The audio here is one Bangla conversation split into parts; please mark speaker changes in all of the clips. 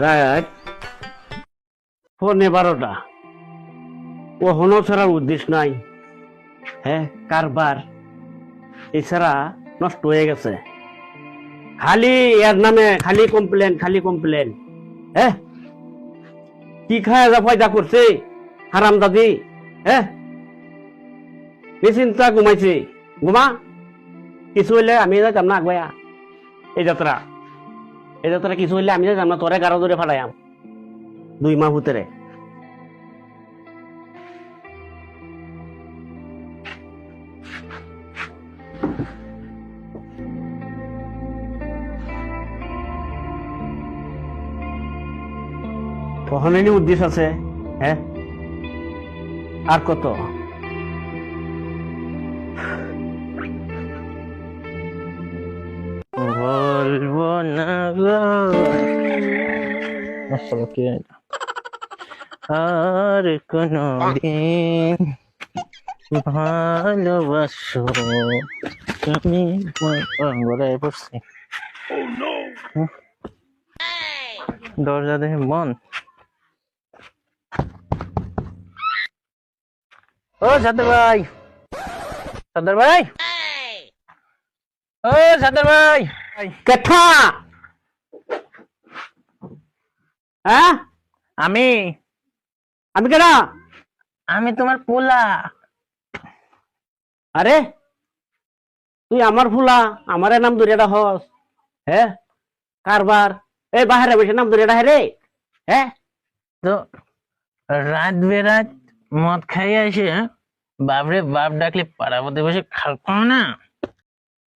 Speaker 1: রাত 12:15 ও হনো ছাড়ার উদ্দেশ্য নাই। হ্যাঁ, কারবার এছাড়া নষ্ট হয়ে গেছে। খালি এর নামে খালি কমপ্লেন। হ্যাঁ, কি খায় যা ফায়দা করছে হারাম দাদি। হ্যাঁ, নিশ্চিন্তা ঘুমাইছে। ঘুমা, কিছু হইলে আমি যাইতাম না আগুয়া। এই যাত্রা কিছু হইলে আমি যাইতাম না, তোরে গারো ধরে ফালাইয়াম 2 মাস ভিতরে। কখনই উদ্দেশ্য আছে। হ্যাঁ, আর কত?
Speaker 2: বলবো না গো আর কোনো দিন ভালোবাসো তুমি। গড়াই পড়ছি, দরজা দেখে বন্ধ। ও সাদ্দার ভাই, ও সাদ্দার ভাই।
Speaker 1: কেঠা? হ্যাঁ,
Speaker 2: আমি
Speaker 1: কেডা?
Speaker 2: আমি তোমার পোলা।
Speaker 1: আরে তুই আমার ফুলা, আমারে নাম ধরে এটা হস? হ্যাঁ, কারবার এই বাহারে বসে নাম ধরে এটা রে। হ্যাঁ,
Speaker 2: তো রাত বেরাত মদ খাইয়ে আসে বাপরে বাপ ডাকলে পাড়া মধ্যে বসে খাও না।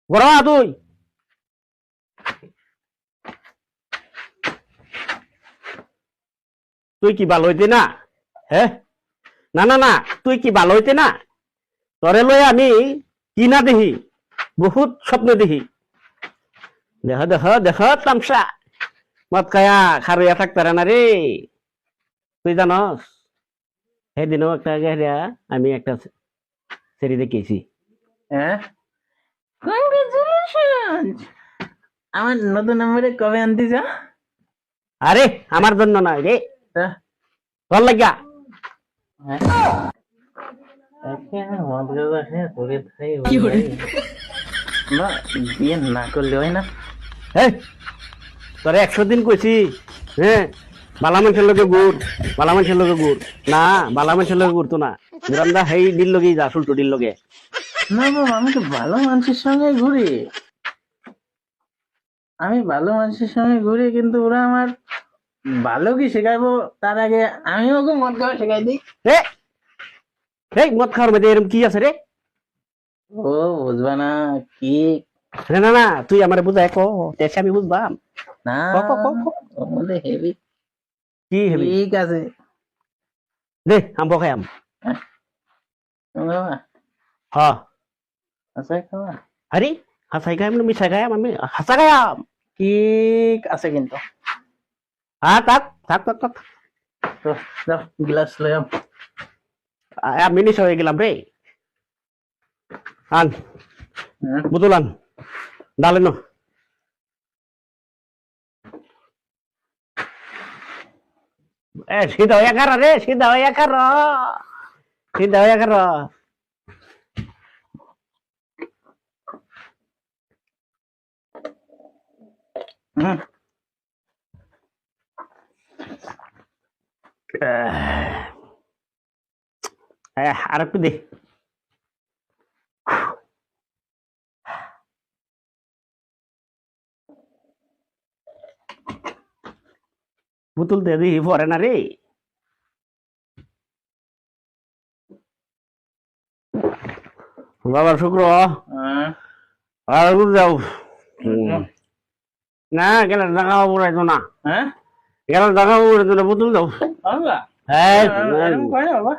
Speaker 1: গড়া তুই তুই কি ভালো হইতে না? হ্যাঁ, না তুই কি ভালো হইতে না? তরে লই আমি কি না দেখি, বহুত স্বপ্ন দেখি। দেখ তামসা মদ খায়া খারুয়া থাকতারে না রে। তুই জানস সেদিনও একটা আমি একটা সেরি দেখেছি।
Speaker 2: হ্যাঁ, কংগ্রেচুলেশনস। আমার নতুন নম্বরে কবে আনতে যা?
Speaker 1: আরে আমার জন্য না রে, তোর লাগিয়া।
Speaker 2: বিয়ে না করলে হয় না।
Speaker 1: তোরে 100 দিন কইছি। হ্যাঁ, বালা মানুষের লগে গুড় না, বালা মানুষের লগে গুড় তো না, গুড়ান্দা হেই ডিল লগেই যা, সুলটো ডিল লগে।
Speaker 2: না বাবা, আমি তো ভালো মানুষের সঙ্গে ঘুরি, কিন্তু ওরা আমার ভালো কি শেখাইবো তার আগে আমিও ওকে মদ খাওয়া শেখাই দিই।
Speaker 1: এই মদ খাওয়ার মধ্যে এরকম কি আছে রে?
Speaker 2: ও বুঝবা না কি?
Speaker 1: না তুই আমার বুঝাই কো, তেছে আমি বুঝবাম
Speaker 2: না, ওর মধ্যে হেভি।
Speaker 1: কি হেবি?
Speaker 2: ঠিক আছে,
Speaker 1: দে আম খাইয়াম।
Speaker 2: বাবা
Speaker 1: হ্যাঁ,
Speaker 2: আচ্ছা খাওয়া।
Speaker 1: আরে হাসাই খাইম না মিশাই খাইয়াম? আমি হাসা খাইয়াম।
Speaker 2: ঠিক আছে কিন্তু।
Speaker 1: হ্যাঁ, থাক।
Speaker 2: তো যাও গ্লাস লই আম।
Speaker 1: আমি নিশা হয়ে গেলাম রে। আন বোতল আন, ডালে নো। সিধা হইয়া কার রে, সিধা হইয়া কার। আর একটু দে। বোতল দে দিই পরে না রে। বাবার শুক্র আর যাও না, গেলে দেখা পড়াইতো না।
Speaker 2: হ্যাঁ,
Speaker 1: গেলে দেখা পড়াইতো না, বোতল দাও। হ্যাঁ,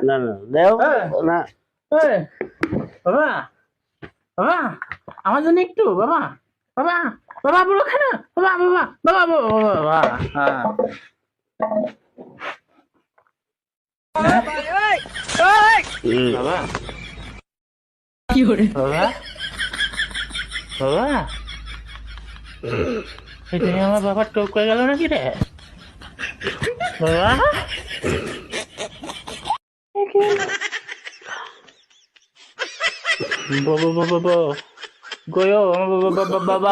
Speaker 1: না দেও না।
Speaker 2: বাবা বাবা, আমার জন্য একটু। বাবা বলো খানা। বাবা কি করে বাবা? এটা আমার বাবা টোক করে গেল নাকি রে? বাবা বাবা বাবা বাবা গয়ো বাবা বাবা